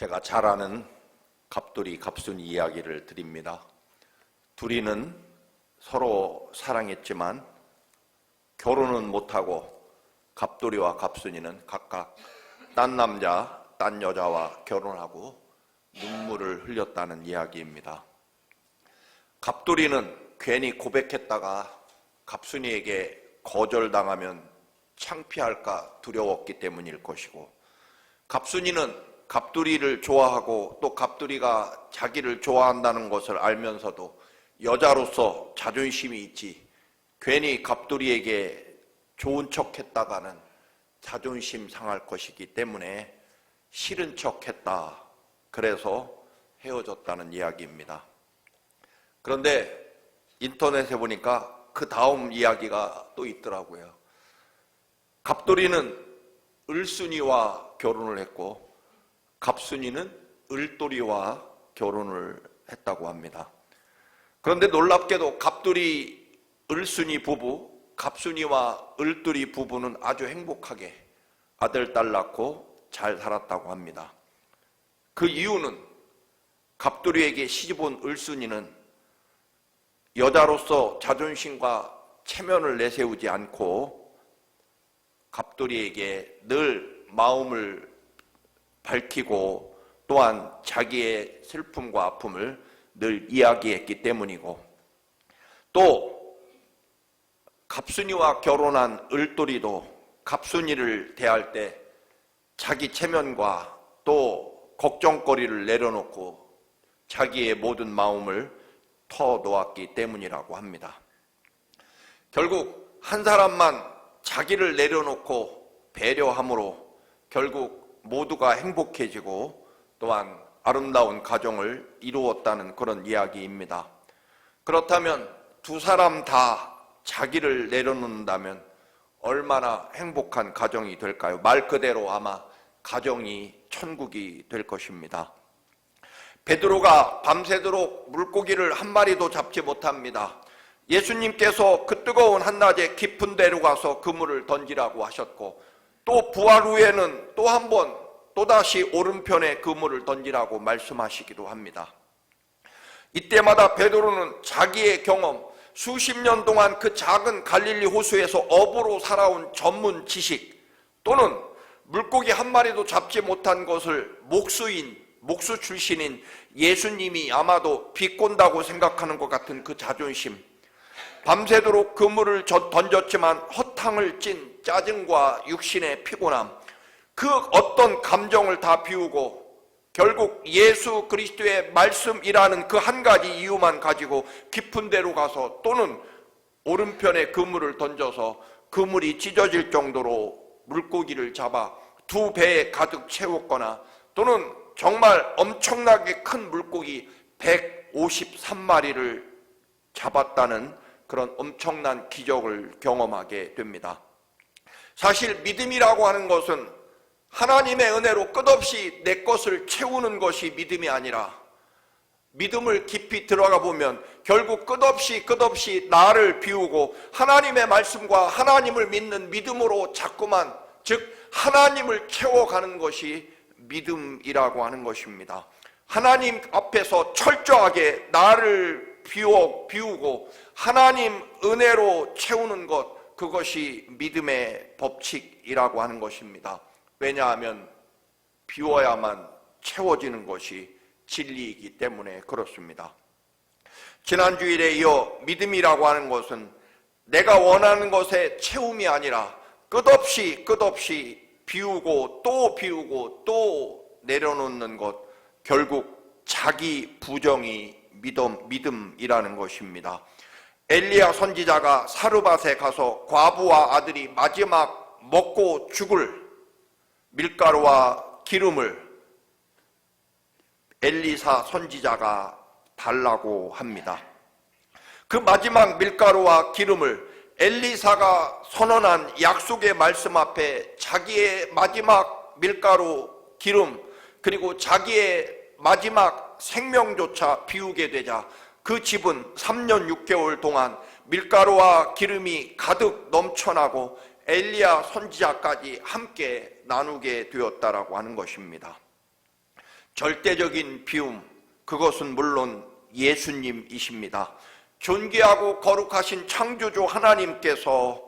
제가 잘 아는 갑돌이 갑순이 이야기를 드립니다. 둘이는 서로 사랑했지만 결혼은 못하고 갑돌이와 갑순이는 각각 딴 남자, 딴 여자와 결혼하고 눈물을 흘렸다는 이야기입니다. 갑돌이는 괜히 고백했다가 갑순이에게 거절당하면 창피할까 두려웠기 때문일 것이고, 갑순이는 갑돌이를 좋아하고 또 갑돌이가 자기를 좋아한다는 것을 알면서도 여자로서 자존심이 있지 괜히 갑돌이에게 좋은 척 했다가는 자존심 상할 것이기 때문에 싫은 척 했다. 그래서 헤어졌다는 이야기입니다. 그런데 인터넷에 보니까 그 다음 이야기가 또 있더라고요. 갑돌이는 을순이와 결혼을 했고 갑순이는 을돌이와 결혼을 했다고 합니다. 그런데 놀랍게도 갑돌이 을순이 부부, 갑순이와 을돌이 부부는 아주 행복하게 아들, 딸 낳고 잘 살았다고 합니다. 그 이유는 갑돌이에게 시집온 을순이는 여자로서 자존심과 체면을 내세우지 않고 갑돌이에게 늘 마음을 밝히고 또한 자기의 슬픔과 아픔을 늘 이야기했기 때문이고, 또 갑순이와 결혼한 을돌이도 갑순이를 대할 때 자기 체면과 또 걱정거리를 내려놓고 자기의 모든 마음을 터놓았기 때문이라고 합니다. 결국 한 사람만 자기를 내려놓고 배려함으로 결국 모두가 행복해지고 또한 아름다운 가정을 이루었다는 그런 이야기입니다. 그렇다면 두 사람 다 자기를 내려놓는다면 얼마나 행복한 가정이 될까요? 말 그대로 아마 가정이 천국이 될 것입니다. 베드로가 밤새도록 물고기를 한 마리도 잡지 못합니다. 예수님께서 그 뜨거운 한낮에 깊은 데로 가서 그물을 던지라고 하셨고, 또 부활 후에는 또 한 번 또다시 오른편에 그물을 던지라고 말씀하시기도 합니다. 이때마다 베드로는 자기의 경험, 수십 년 동안 그 작은 갈릴리 호수에서 어부로 살아온 전문 지식, 또는 물고기 한 마리도 잡지 못한 것을 목수 출신인 예수님이 아마도 비꼰다고 생각하는 것 같은 그 자존심, 밤새도록 그물을 던졌지만 허탕을 찐 짜증과 육신의 피곤함, 그 어떤 감정을 다 비우고 결국 예수 그리스도의 말씀이라는 그 한 가지 이유만 가지고 깊은 데로 가서, 또는 오른편에 그물을 던져서 그물이 찢어질 정도로 물고기를 잡아 두 배에 가득 채웠거나, 또는 정말 엄청나게 큰 물고기 153마리를 잡았다는 그런 엄청난 기적을 경험하게 됩니다. 사실 믿음이라고 하는 것은 하나님의 은혜로 끝없이 내 것을 채우는 것이 믿음이 아니라, 믿음을 깊이 들어가 보면 결국 끝없이 나를 비우고 하나님의 말씀과 하나님을 믿는 믿음으로 자꾸만, 즉 하나님을 채워가는 것이 믿음이라고 하는 것입니다. 하나님 앞에서 철저하게 나를 비우고 하나님 은혜로 채우는 것, 그것이 믿음의 법칙이라고 하는 것입니다. 왜냐하면 비워야만 채워지는 것이 진리이기 때문에 그렇습니다. 지난 주일에 이어 믿음이라고 하는 것은 내가 원하는 것의 채움이 아니라 끝없이 비우고 또 내려놓는 것, 결국 자기 부정이 믿음이라는 것입니다. 엘리야 선지자가 사르밧에 가서 과부와 아들이 마지막 먹고 죽을 밀가루와 기름을 엘리사 선지자가 달라고 합니다. 그 마지막 밀가루와 기름을 엘리사가 선언한 약속의 말씀 앞에 자기의 마지막 밀가루, 기름, 그리고 자기의 마지막 생명조차 비우게 되자 그 집은 3년 6개월 동안 밀가루와 기름이 가득 넘쳐나고 엘리야 선지자까지 함께 나누게 되었다라고 하는 것입니다. 절대적인 비움, 그것은 물론 예수님이십니다. 존귀하고 거룩하신 창조주 하나님께서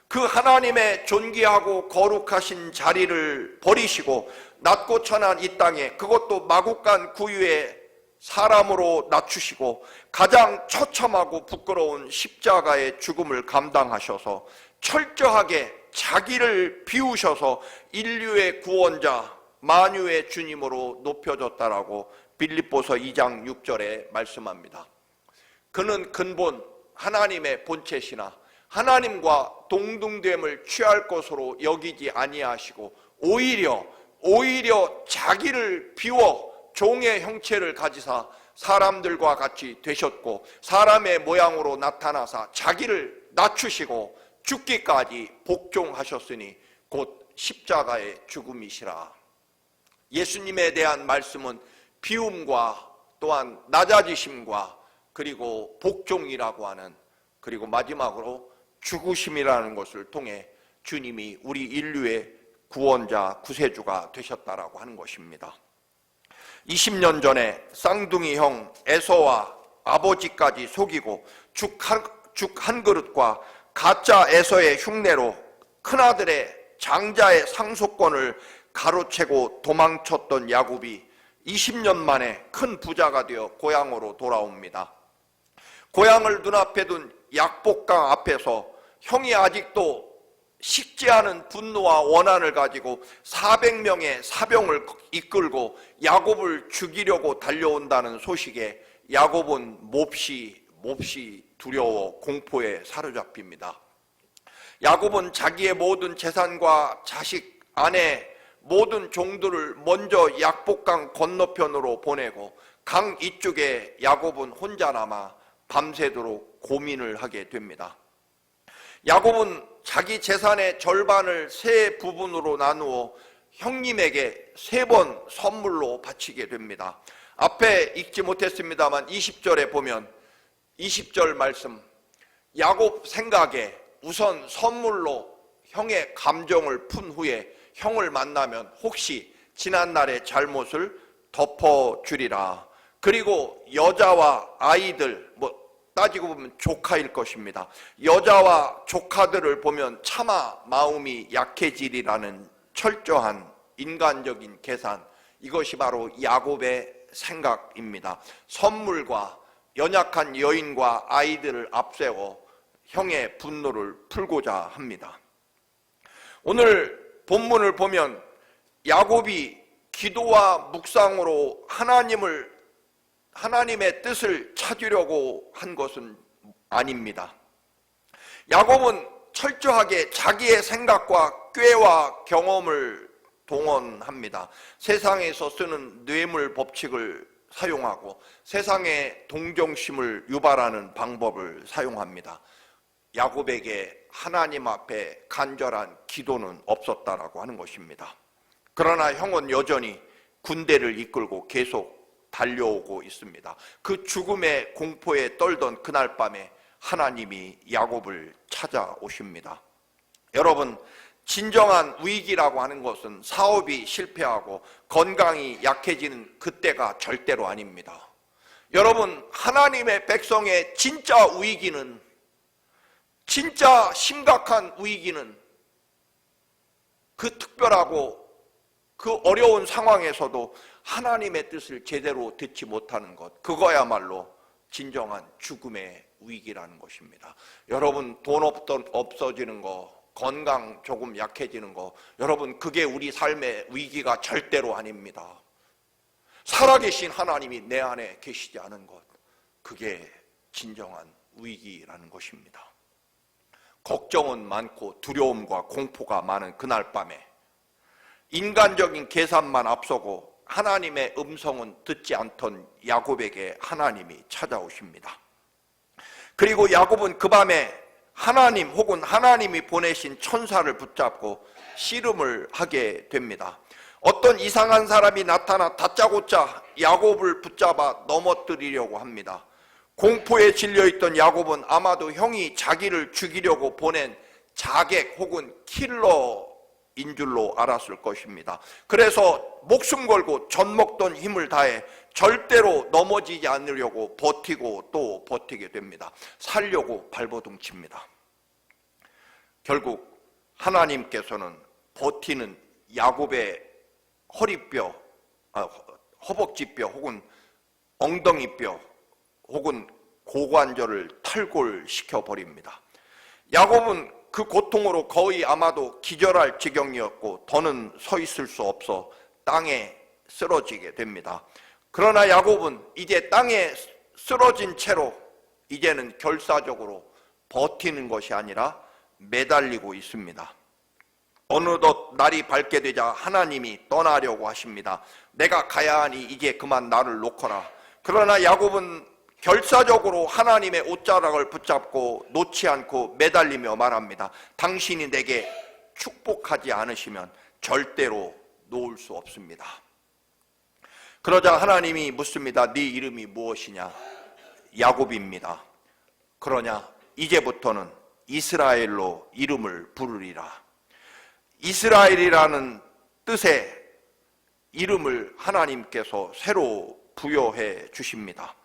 그 하나님의 존귀하고 거룩하신 자리를 버리시고 낮고 천한 이 땅에, 그것도 마국간 구유에 사람으로 낮추시고 가장 처참하고 부끄러운 십자가의 죽음을 감당하셔서 철저하게 자기를 비우셔서 인류의 구원자, 만유의 주님으로 높여졌다라고 빌립보서 2장 6절에 말씀합니다. 그는 근본 하나님의 본체시나 하나님과 동등됨을 취할 것으로 여기지 아니하시고 오히려 자기를 비워 종의 형체를 가지사 사람들과 같이 되셨고 사람의 모양으로 나타나사 자기를 낮추시고 죽기까지 복종하셨으니 곧 십자가의 죽음이시라. 예수님에 대한 말씀은 비움과 또한 낮아지심과 그리고 복종이라고 하는, 그리고 마지막으로 죽으심이라는 것을 통해 주님이 우리 인류의 구원자, 구세주가 되셨다라고 하는 것입니다. 20년 전에 쌍둥이 형 에서와 아버지까지 속이고 죽 한 그릇과 가짜 에서의 흉내로 큰아들의 장자의 상속권을 가로채고 도망쳤던 야곱이 20년 만에 큰 부자가 되어 고향으로 돌아옵니다. 고향을 눈앞에 둔 약복강 앞에서 형이 아직도 식지 않은 분노와 원한을 가지고 400명의 사병을 이끌고 야곱을 죽이려고 달려온다는 소식에 야곱은 몹시 두려워 공포에 사로잡힙니다. 야곱은 자기의 모든 재산과 자식, 아내, 모든 종들을 먼저 약복강 건너편으로 보내고 강 이쪽에 야곱은 혼자 남아 밤새도록 고민을 하게 됩니다. 야곱은 자기 재산의 절반을 세 부분으로 나누어 형님에게 3번 선물로 바치게 됩니다. 앞에 읽지 못했습니다만 20절에 보면 20절 말씀, 야곱 생각에 우선 선물로 형의 감정을 푼 후에 형을 만나면 혹시 지난날의 잘못을 덮어주리라. 그리고 여자와 아이들, 따지고 보면 조카일 것입니다. 여자와 조카들을 보면 차마 마음이 약해지리라는 철저한 인간적인 계산, 이것이 바로 야곱의 생각입니다. 선물과 연약한 여인과 아이들을 앞세워 형의 분노를 풀고자 합니다. 오늘 본문을 보면 야곱이 기도와 묵상으로 하나님의 뜻을 찾으려고 한 것은 아닙니다. 야곱은 철저하게 자기의 생각과 꾀와 경험을 동원합니다. 세상에서 쓰는 뇌물 법칙을 사용하고 세상의 동정심을 유발하는 방법을 사용합니다. 야곱에게 하나님 앞에 간절한 기도는 없었다라고 하는 것입니다. 그러나 형은 여전히 군대를 이끌고 계속 달려오고 있습니다. 그 죽음의 공포에 떨던 그날 밤에 하나님이 야곱을 찾아오십니다. 여러분, 진정한 위기라고 하는 것은 사업이 실패하고 건강이 약해지는 그때가 절대로 아닙니다. 여러분, 하나님의 백성의 진짜 위기는, 진짜 심각한 위기는 그 특별하고 그 어려운 상황에서도 하나님의 뜻을 제대로 듣지 못하는 것, 그거야말로 진정한 죽음의 위기라는 것입니다. 여러분, 돈 없어지는 거, 건강 조금 약해지는 거, 여러분, 그게 우리 삶의 위기가 절대로 아닙니다. 살아계신 하나님이 내 안에 계시지 않은 것, 그게 진정한 위기라는 것입니다. 걱정은 많고 두려움과 공포가 많은 그날 밤에 인간적인 계산만 앞서고 하나님의 음성은 듣지 않던 야곱에게 하나님이 찾아오십니다. 그리고 야곱은 그 밤에 하나님 혹은 하나님이 보내신 천사를 붙잡고 씨름을 하게 됩니다. 어떤 이상한 사람이 나타나 다짜고짜 야곱을 붙잡아 넘어뜨리려고 합니다. 공포에 질려있던 야곱은 아마도 형이 자기를 죽이려고 보낸 자객 혹은 킬러 인 줄로 알았을 것입니다. 그래서 목숨 걸고 젖 먹던 힘을 다해 절대로 넘어지지 않으려고 버티고 또 버티게 됩니다. 살려고 발버둥 칩니다. 결국 하나님께서는 버티는 야곱의 허리뼈, 허벅지뼈 혹은 엉덩이뼈 혹은 고관절을 탈골시켜 버립니다. 야곱은 그 고통으로 거의 아마도 기절할 지경이었고 더는 서 있을 수 없어 땅에 쓰러지게 됩니다. 그러나 야곱은 이제 땅에 쓰러진 채로 이제는 결사적으로 버티는 것이 아니라 매달리고 있습니다. 어느덧 날이 밝게 되자 하나님이 떠나려고 하십니다. 내가 가야 하니 이제 그만 나를 놓거라. 그러나 야곱은 결사적으로 하나님의 옷자락을 붙잡고 놓지 않고 매달리며 말합니다. 당신이 내게 축복하지 않으시면 절대로 놓을 수 없습니다. 그러자 하나님이 묻습니다. 네 이름이 무엇이냐? 야곱입니다. 그러냐? 이제부터는 이스라엘로 이름을 부르리라. 이스라엘이라는 뜻의 이름을 하나님께서 새로 부여해 주십니다.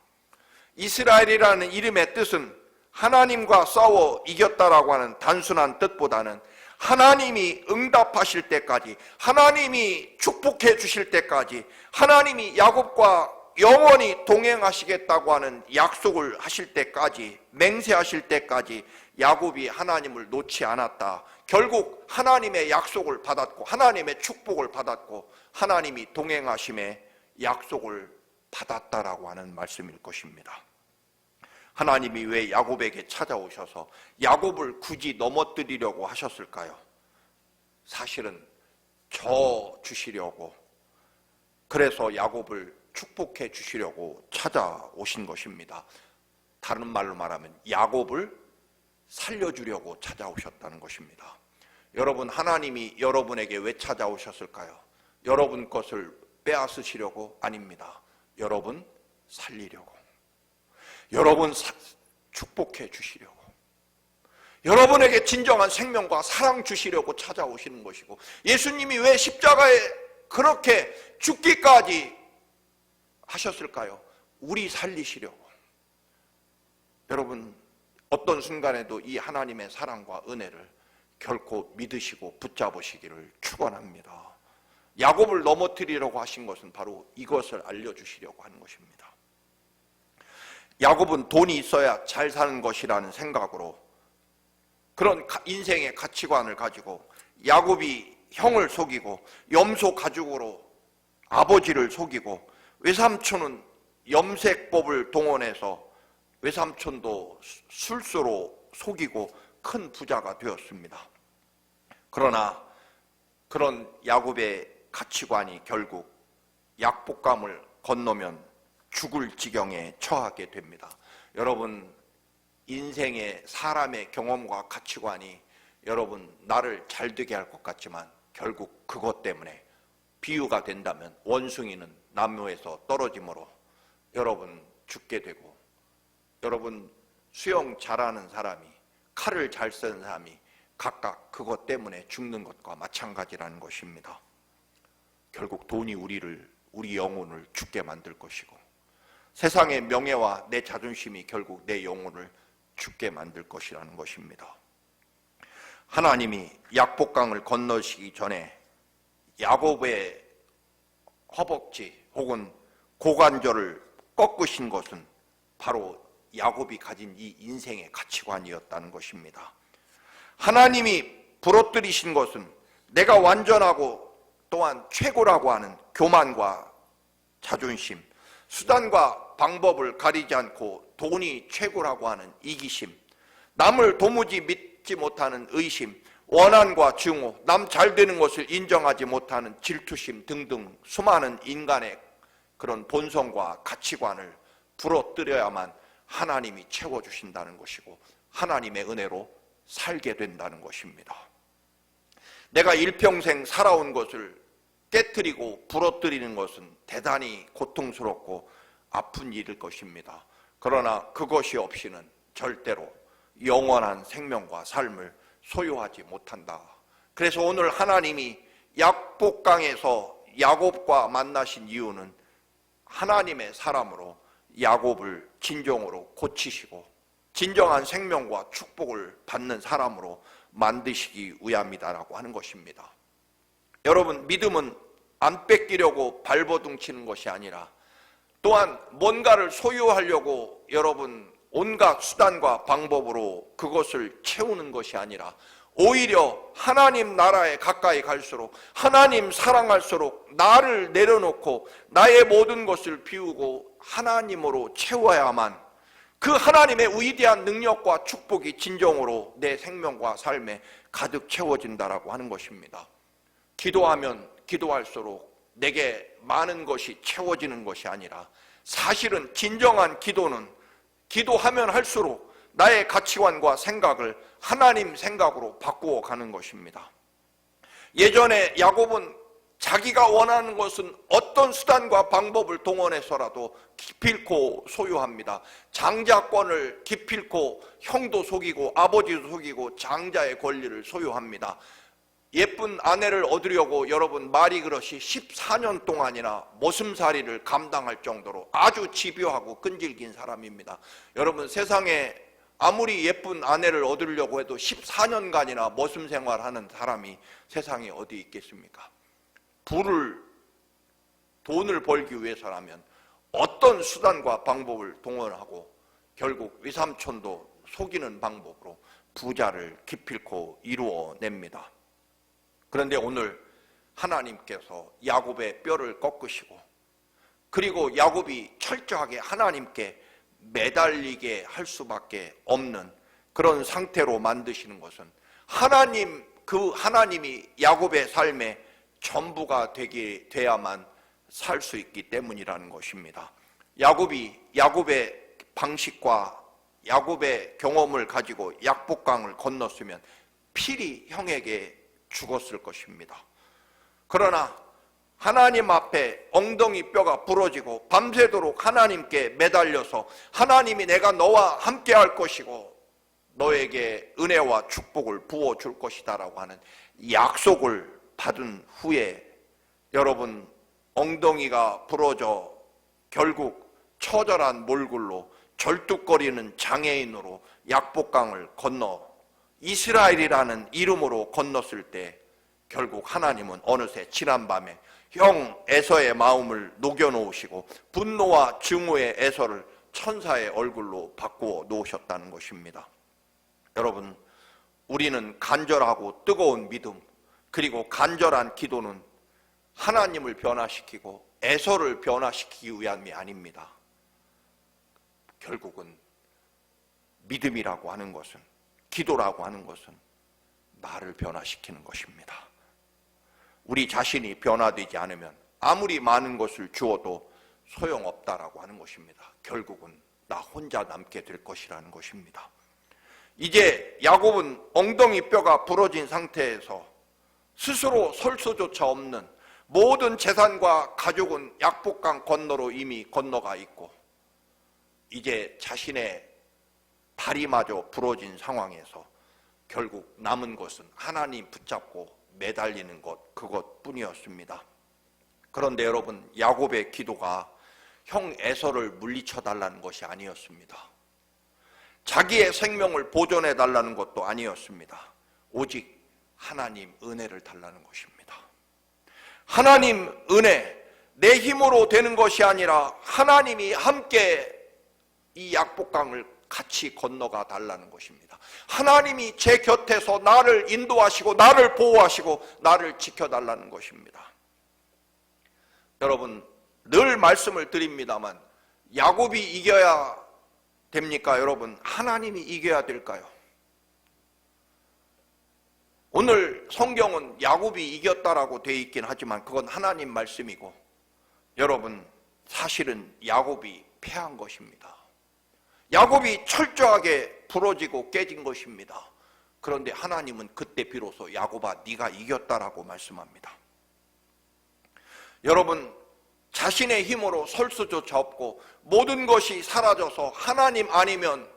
이스라엘이라는 이름의 뜻은 하나님과 싸워 이겼다라고 하는 단순한 뜻보다는 하나님이 응답하실 때까지, 하나님이 축복해 주실 때까지, 하나님이 야곱과 영원히 동행하시겠다고 하는 약속을 하실 때까지, 맹세하실 때까지 야곱이 하나님을 놓지 않았다. 결국 하나님의 약속을 받았고 하나님의 축복을 받았고 하나님이 동행하심의 약속을 받았다라고 하는 말씀일 것입니다. 하나님이 왜 야곱에게 찾아오셔서 야곱을 굳이 넘어뜨리려고 하셨을까요? 사실은 져 주시려고, 그래서 야곱을 축복해 주시려고 찾아오신 것입니다. 다른 말로 말하면 야곱을 살려주려고 찾아오셨다는 것입니다. 여러분, 하나님이 여러분에게 왜 찾아오셨을까요? 여러분 것을 빼앗으시려고? 아닙니다. 여러분 살리려고, 여러분 축복해 주시려고, 여러분에게 진정한 생명과 사랑 주시려고 찾아오시는 것이고, 예수님이 왜 십자가에 그렇게 죽기까지 하셨을까요? 우리 살리시려고. 여러분, 어떤 순간에도 이 하나님의 사랑과 은혜를 결코 믿으시고 붙잡으시기를 축원합니다. 야곱을 넘어뜨리려고 하신 것은 바로 이것을 알려주시려고 하는 것입니다. 야곱은 돈이 있어야 잘 사는 것이라는 생각으로, 그런 인생의 가치관을 가지고 야곱이 형을 속이고 염소 가죽으로 아버지를 속이고, 외삼촌은 염색법을 동원해서 외삼촌도 술수로 속이고 큰 부자가 되었습니다. 그러나 그런 야곱의 가치관이 결국 약복감을 건너면 죽을 지경에 처하게 됩니다. 여러분, 인생의 사람의 경험과 가치관이 여러분 나를 잘되게 할 것 같지만 결국 그것 때문에, 비유가 된다면 원숭이는 나무에서 떨어짐으로 여러분 죽게 되고, 여러분 수영 잘하는 사람이, 칼을 잘 쓰는 사람이 각각 그것 때문에 죽는 것과 마찬가지라는 것입니다. 결국 돈이 우리 영혼을 죽게 만들 것이고, 세상의 명예와 내 자존심이 결국 내 영혼을 죽게 만들 것이라는 것입니다. 하나님이 약복강을 건너시기 전에 야곱의 허벅지 혹은 고관절을 꺾으신 것은 바로 야곱이 가진 이 인생의 가치관이었다는 것입니다. 하나님이 부러뜨리신 것은 내가 완전하고 또한 최고라고 하는 교만과 자존심, 수단과 방법을 가리지 않고 돈이 최고라고 하는 이기심, 남을 도무지 믿지 못하는 의심, 원한과 증오, 남 잘 되는 것을 인정하지 못하는 질투심 등등 수많은 인간의 그런 본성과 가치관을 부러뜨려야만 하나님이 채워주신다는 것이고 하나님의 은혜로 살게 된다는 것입니다. 내가 일평생 살아온 것을 깨트리고 부러뜨리는 것은 대단히 고통스럽고 아픈 일일 것입니다. 그러나 그것이 없이는 절대로 영원한 생명과 삶을 소유하지 못한다. 그래서 오늘 하나님이 약복강에서 야곱과 만나신 이유는 하나님의 사람으로 야곱을 진정으로 고치시고 진정한 생명과 축복을 받는 사람으로 만드시기 위함이다라고 하는 것입니다. 여러분, 믿음은 안 뺏기려고 발버둥 치는 것이 아니라 또한 뭔가를 소유하려고 여러분 온갖 수단과 방법으로 그것을 채우는 것이 아니라 오히려 하나님 나라에 가까이 갈수록 하나님 사랑할수록 나를 내려놓고 나의 모든 것을 비우고 하나님으로 채워야만 그 하나님의 위대한 능력과 축복이 진정으로 내 생명과 삶에 가득 채워진다라고 하는 것입니다. 기도하면 기도할수록 내게 많은 것이 채워지는 것이 아니라 사실은 진정한 기도는 기도하면 할수록 나의 가치관과 생각을 하나님 생각으로 바꾸어 가는 것입니다. 예전에 야곱은 자기가 원하는 것은 어떤 수단과 방법을 동원해서라도 기필코 소유합니다. 장자권을 기필코 형도 속이고 아버지도 속이고 장자의 권리를 소유합니다. 예쁜 아내를 얻으려고 여러분 말이 그릇이 14년 동안이나 머슴살이를 감당할 정도로 아주 집요하고 끈질긴 사람입니다. 여러분, 세상에 아무리 예쁜 아내를 얻으려고 해도 14년간이나 머슴 생활하는 사람이 세상에 어디 있겠습니까? 돈을 벌기 위해서라면 어떤 수단과 방법을 동원하고 결국 위삼촌도 속이는 방법으로 부자를 기필코 이루어냅니다. 그런데 오늘 하나님께서 야곱의 뼈를 꺾으시고 그리고 야곱이 철저하게 하나님께 매달리게 할 수밖에 없는 그런 상태로 만드시는 것은 그 하나님이 야곱의 삶에 전부가 돼야만 살 수 있기 때문이라는 것입니다. 야곱의 방식과 야곱의 경험을 가지고 약복강을 건넜으면 필히 형에게 죽었을 것입니다. 그러나 하나님 앞에 엉덩이 뼈가 부러지고 밤새도록 하나님께 매달려서 하나님이 내가 너와 함께 할 것이고 너에게 은혜와 축복을 부어줄 것이다 라고 하는 약속을 받은 후에 여러분 엉덩이가 부러져 결국 처절한 몰골로 절뚝거리는 장애인으로 약복강을 건너 이스라엘이라는 이름으로 건넜을 때 결국 하나님은 어느새 지난밤에 형 에서의 마음을 녹여놓으시고 분노와 증오의 에서를 천사의 얼굴로 바꾸어 놓으셨다는 것입니다. 여러분, 우리는 간절하고 뜨거운 믿음 그리고 간절한 기도는 하나님을 변화시키고 에서를 변화시키기 위함이 아닙니다. 결국은 믿음이라고 하는 것은 기도라고 하는 것은 나를 변화시키는 것입니다. 우리 자신이 변화되지 않으면 아무리 많은 것을 주어도 소용없다라고 하는 것입니다. 결국은 나 혼자 남게 될 것이라는 것입니다. 이제 야곱은 엉덩이 뼈가 부러진 상태에서 스스로 설 수조차 없는 모든 재산과 가족은 약복강 건너로 이미 건너가 있고 이제 자신의 다리마저 부러진 상황에서 결국 남은 것은 하나님 붙잡고 매달리는 것 그것뿐이었습니다. 그런데 여러분, 야곱의 기도가 형 에서를 물리쳐 달라는 것이 아니었습니다. 자기의 생명을 보존해 달라는 것도 아니었습니다. 오직 하나님 은혜를 달라는 것입니다. 하나님 은혜, 내 힘으로 되는 것이 아니라 하나님이 함께 이 약복강을 같이 건너가 달라는 것입니다. 하나님이 제 곁에서 나를 인도하시고 나를 보호하시고 나를 지켜달라는 것입니다. 여러분, 늘 말씀을 드립니다만 야곱이 이겨야 됩니까? 여러분, 하나님이 이겨야 될까요? 오늘 성경은 야곱이 이겼다라고 되어 있긴 하지만 그건 하나님 말씀이고 여러분, 사실은 야곱이 패한 것입니다. 야곱이 철저하게 부러지고 깨진 것입니다. 그런데 하나님은 그때 비로소 야곱아 네가 이겼다라고 말씀합니다. 여러분, 자신의 힘으로 설 수조차 없고 모든 것이 사라져서 하나님 아니면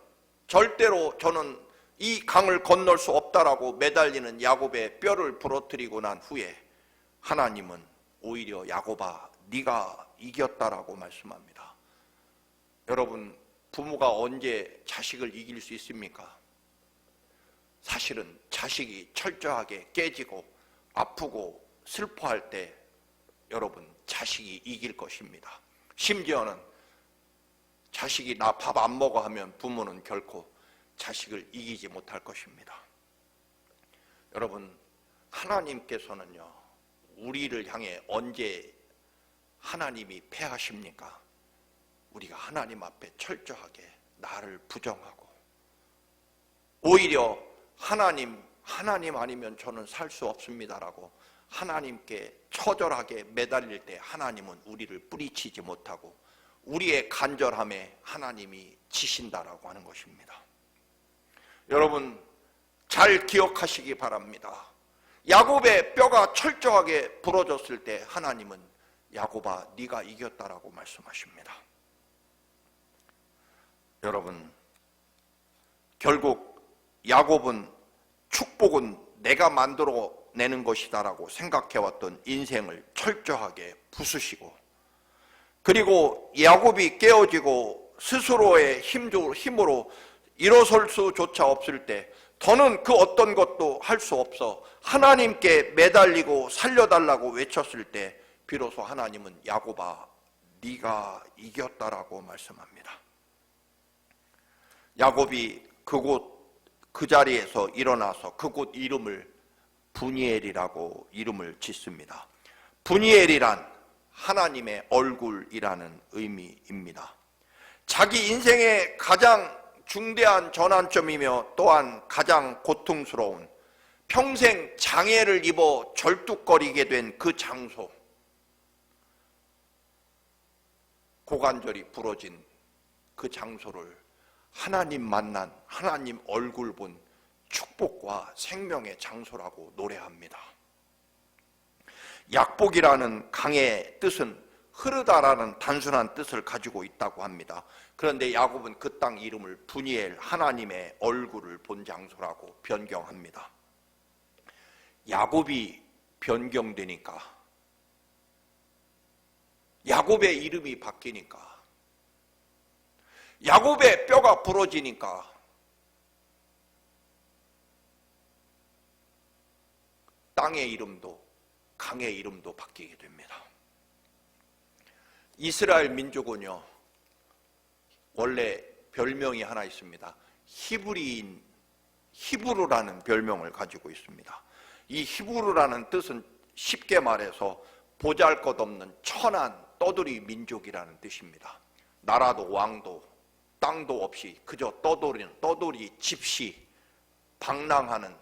절대로 저는 이 강을 건널 수 없다 없다라고 매달리는 야곱의 뼈를 부러뜨리고 난 후에 하나님은 오히려 야곱아 네가 이겼다라고 말씀합니다. 여러분, 부모가 언제 자식을 이길 수 있습니까? 사실은 자식이 철저하게 깨지고 아프고 슬퍼할 때 여러분 자식이 이길 것입니다. 심지어는 자식이 나 밥 안 먹어 하면 부모는 결코 자식을 이기지 못할 것입니다. 여러분, 하나님께서는요 우리를 향해 언제 하나님이 패하십니까? 우리가 하나님 앞에 철저하게 나를 부정하고 오히려 하나님 아니면 저는 살 수 없습니다라고 하나님께 처절하게 매달릴 때 하나님은 우리를 뿌리치지 못하고 우리의 간절함에 하나님이 지신다라고 하는 것입니다. 여러분 잘 기억하시기 바랍니다. 야곱의 뼈가 철저하게 부러졌을 때 하나님은 야곱아 네가 이겼다라고 말씀하십니다. 여러분, 결국 야곱은 축복은 내가 만들어내는 것이다라고 생각해왔던 인생을 철저하게 부수시고, 그리고 야곱이 깨어지고 스스로의 힘으로 일어설 수조차 없을 때 더는 그 어떤 것도 할 수 없어 하나님께 매달리고 살려달라고 외쳤을 때 비로소 하나님은 야곱아 네가 이겼다라고 말씀합니다. 야곱이 그 자리에서 일어나서 그곳 이름을 브니엘이라고 이름을 짓습니다. 브니엘이란 하나님의 얼굴이라는 의미입니다. 자기 인생의 가장 중대한 전환점이며 또한 가장 고통스러운 평생 장애를 입어 절뚝거리게 된 그 장소, 고관절이 부러진 그 장소를 하나님 만난, 하나님 얼굴 본 축복과 생명의 장소라고 노래합니다. 약복이라는 강의 뜻은 흐르다라는 단순한 뜻을 가지고 있다고 합니다. 그런데 야곱은 그 땅 이름을 브니엘, 하나님의 얼굴을 본 장소라고 변경합니다. 야곱이 변경되니까, 야곱의 이름이 바뀌니까, 야곱의 뼈가 부러지니까 땅의 이름도 강의 이름도 바뀌게 됩니다. 이스라엘 민족은요 원래 별명이 하나 있습니다. 히브루라는 별명을 가지고 있습니다. 이 히브루라는 뜻은 쉽게 말해서 보잘것없는 천한 떠돌이 민족이라는 뜻입니다. 나라도 왕도 땅도 없이 그저 떠돌이 집시 방랑하는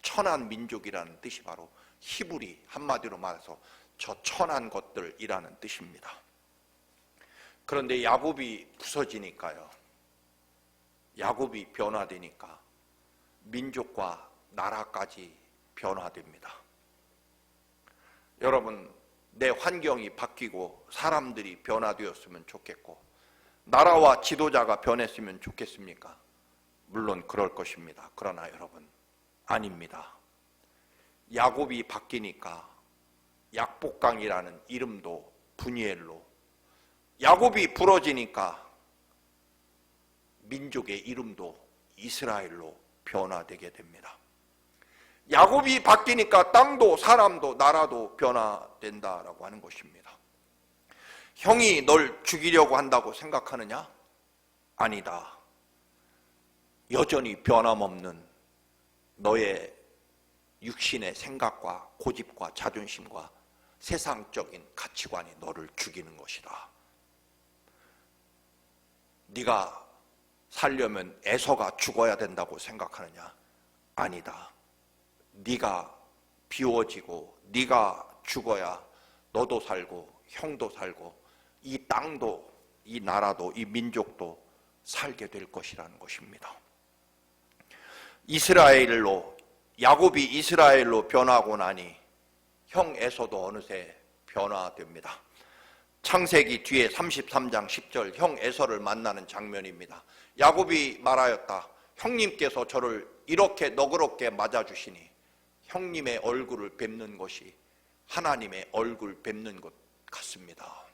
천한 민족이라는 뜻이 바로 히브리, 한마디로 말해서 저 천한 것들이라는 뜻입니다. 그런데 야곱이 부서지니까요, 야곱이 변화되니까 민족과 나라까지 변화됩니다. 여러분, 내 환경이 바뀌고 사람들이 변화되었으면 좋겠고 나라와 지도자가 변했으면 좋겠습니까? 물론 그럴 것입니다. 그러나 여러분, 아닙니다. 야곱이 바뀌니까 약복강이라는 이름도 브니엘로, 야곱이 부러지니까 민족의 이름도 이스라엘로 변화되게 됩니다. 야곱이 바뀌니까 땅도 사람도 나라도 변화된다라고 하는 것입니다. 형이 널 죽이려고 한다고 생각하느냐? 아니다. 여전히 변함없는 너의 육신의 생각과 고집과 자존심과 세상적인 가치관이 너를 죽이는 것이다. 네가 살려면 에서가 죽어야 된다고 생각하느냐? 아니다. 네가 비워지고 네가 죽어야 너도 살고 형도 살고 이 땅도 이 나라도 이 민족도 살게 될 것이라는 것입니다. 야곱이 이스라엘로 변하고 나니 형 에서도 어느새 변화됩니다. 창세기 뒤에 33장 10절 형 에서를 만나는 장면입니다. 야곱이 말하였다. 형님께서 저를 이렇게 너그럽게 맞아주시니 형님의 얼굴을 뵙는 것이 하나님의 얼굴 뵙는 것 같습니다.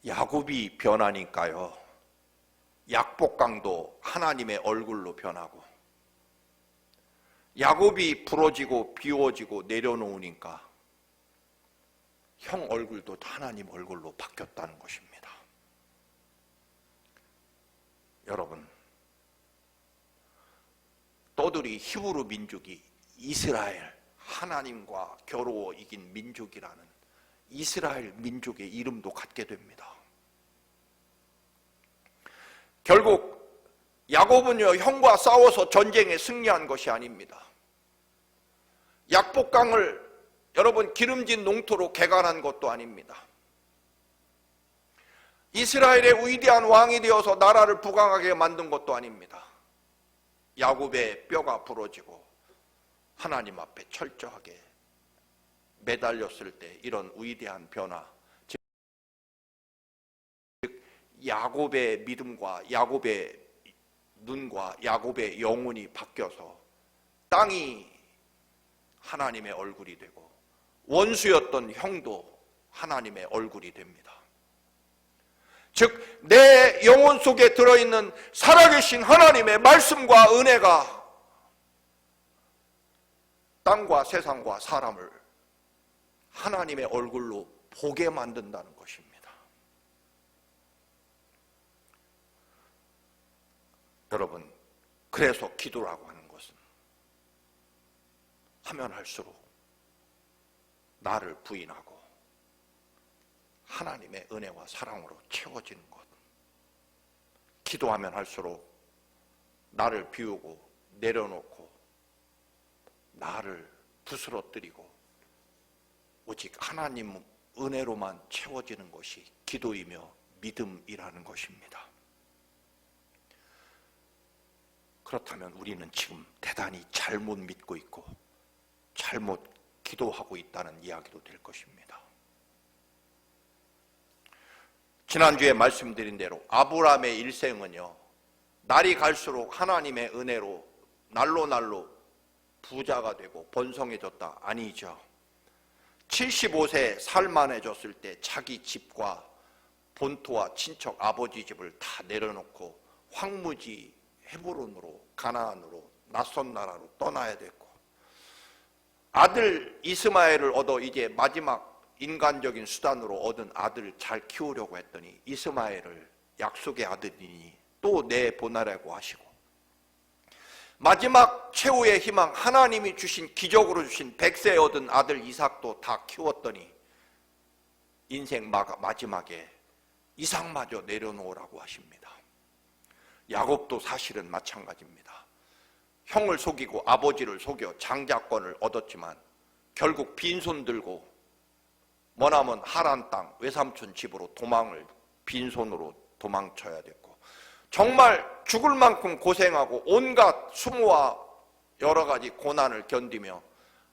야곱이 변하니까요, 약복강도 하나님의 얼굴로 변하고, 야곱이 부러지고 비워지고 내려놓으니까 형 얼굴도 하나님 얼굴로 바뀌었다는 것입니다. 여러분, 떠들이 히브리 민족이 이스라엘, 하나님과 겨루어 이긴 민족이라는 이스라엘 민족의 이름도 갖게 됩니다. 결국 야곱은요, 형과 싸워서 전쟁에 승리한 것이 아닙니다. 약복강을 여러분 기름진 농토로 개간한 것도 아닙니다. 이스라엘의 위대한 왕이 되어서 나라를 부강하게 만든 것도 아닙니다. 야곱의 뼈가 부러지고 하나님 앞에 철저하게 매달렸을 때 이런 위대한 변화, 즉 야곱의 믿음과 야곱의 눈과 야곱의 영혼이 바뀌어서 땅이 하나님의 얼굴이 되고 원수였던 형도 하나님의 얼굴이 됩니다. 즉 내 영혼 속에 들어있는 살아계신 하나님의 말씀과 은혜가 땅과 세상과 사람을 하나님의 얼굴로 보게 만든다는 것입니다. 여러분, 그래서 기도라고 하는 것은 하면 할수록 나를 부인하고 하나님의 은혜와 사랑으로 채워지는 것. 기도하면 할수록 나를 비우고 내려놓고 나를 부스러뜨리고 오직 하나님 은혜로만 채워지는 것이 기도이며 믿음이라는 것입니다. 그렇다면 우리는 지금 대단히 잘못 믿고 있고 잘못 기도하고 있다는 이야기도 될 것입니다. 지난주에 말씀드린 대로 아브라함의 일생은요, 날이 갈수록 하나님의 은혜로 날로 부자가 되고 번성해졌다? 아니죠. 75세 살만해졌을 때 자기 집과 본토와 친척 아버지 집을 다 내려놓고 황무지 헤브론으로, 가나안으로, 낯선 나라로 떠나야 됐고, 아들 이스마엘을 얻어 이제 마지막 인간적인 수단으로 얻은 아들을 잘 키우려고 했더니 이스마엘을 약속의 아들이니 또 내보내라고 하시고, 마지막 최후의 희망 하나님이 주신 기적으로 주신 100세 얻은 아들 이삭도 다 키웠더니 인생 마지막에 이삭마저 내려놓으라고 하십니다. 야곱도 사실은 마찬가지입니다. 형을 속이고 아버지를 속여 장자권을 얻었지만 결국 빈손 들고 머나먼 하란 땅 외삼촌 집으로 도망을 빈손으로 도망쳐야 됐고, 정말 죽을 만큼 고생하고 온갖 수모와 여러 가지 고난을 견디며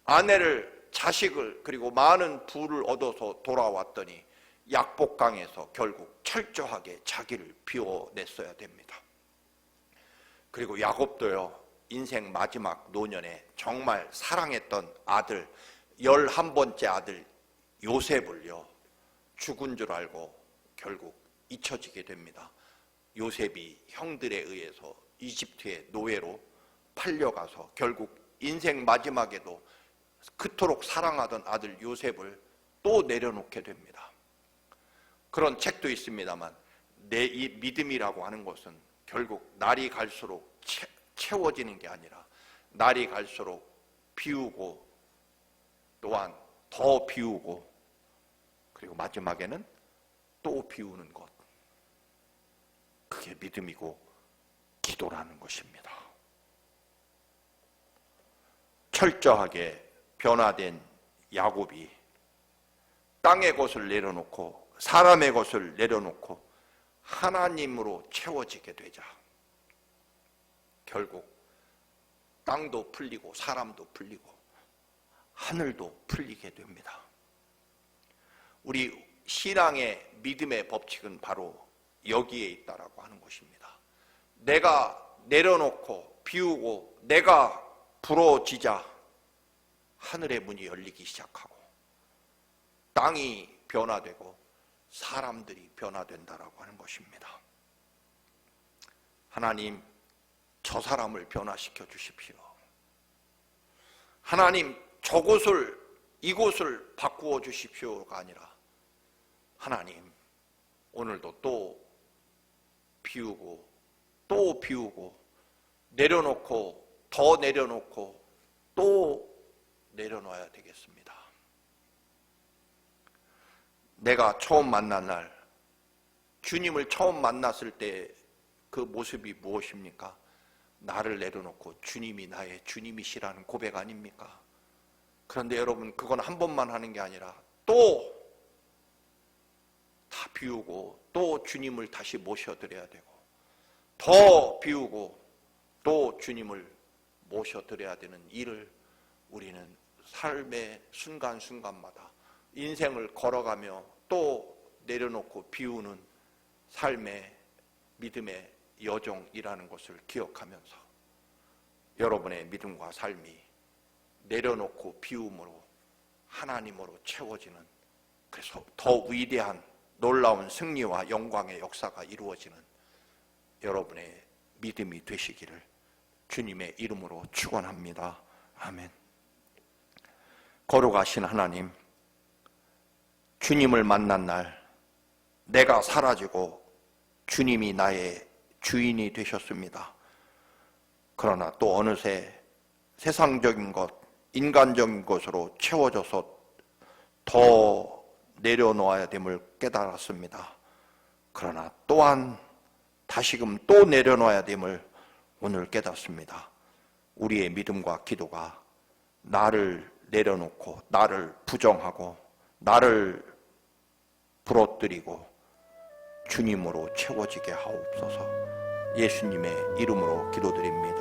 아내를, 자식을, 그리고 많은 부를 얻어서 돌아왔더니 약복강에서 결국 철저하게 자기를 비워냈어야 됩니다. 그리고 야곱도요, 인생 마지막 노년에 정말 사랑했던 아들, 11번째 아들 요셉을요, 죽은 줄 알고 결국 잊혀지게 됩니다. 요셉이 형들에 의해서 이집트의 노예로 팔려가서 결국 인생 마지막에도 그토록 사랑하던 아들 요셉을 또 내려놓게 됩니다. 그런 책도 있습니다만 내 이 믿음이라고 하는 것은 결국 날이 갈수록 채워지는 게 아니라 날이 갈수록 비우고 또한 더 비우고 그리고 마지막에는 또 비우는 것, 그게 믿음이고 기도라는 것입니다. 철저하게 변화된 야곱이 땅의 것을 내려놓고 사람의 것을 내려놓고 하나님으로 채워지게 되자 결국 땅도 풀리고 사람도 풀리고 하늘도 풀리게 됩니다. 우리 신앙의 믿음의 법칙은 바로 여기에 있다라고 하는 것입니다. 내가 내려놓고 비우고 내가 부러지자 하늘의 문이 열리기 시작하고 땅이 변화되고 사람들이 변화된다라고 하는 것입니다. 하나님, 저 사람을 변화시켜 주십시오. 하나님, 저곳을 이곳을 바꾸어 주십시오가 아니라 하나님, 오늘도 또 비우고 또 비우고 내려놓고 더 내려놓고 또 내려놔야 되겠습니다. 내가 처음 만난 날, 주님을 처음 만났을 때 그 모습이 무엇입니까? 나를 내려놓고 주님이 나의 주님이시라는 고백 아닙니까? 그런데 여러분, 그건 한 번만 하는 게 아니라 또 다 비우고 또 주님을 다시 모셔드려야 되고 더 비우고 또 주님을 모셔드려야 되는 일을 우리는 삶의 순간순간마다 인생을 걸어가며 또 내려놓고 비우는 삶의 믿음의 여정이라는 것을 기억하면서 여러분의 믿음과 삶이 내려놓고 비움으로 하나님으로 채워지는, 그래서 더 위대한 놀라운 승리와 영광의 역사가 이루어지는 여러분의 믿음이 되시기를 주님의 이름으로 축원합니다. 아멘. 거룩하신 하나님, 주님을 만난 날 내가 사라지고 주님이 나의 주인이 되셨습니다. 그러나 또 어느새 세상적인 것, 인간적인 것으로 채워져서 더 내려놓아야 됨을 깨달았습니다. 그러나 또한 다시금 또 내려놓아야 됨을 오늘 깨닫습니다. 우리의 믿음과 기도가 나를 내려놓고 나를 부정하고 나를 부러뜨리고 주님으로 채워지게 하옵소서. 예수님의 이름으로 기도드립니다.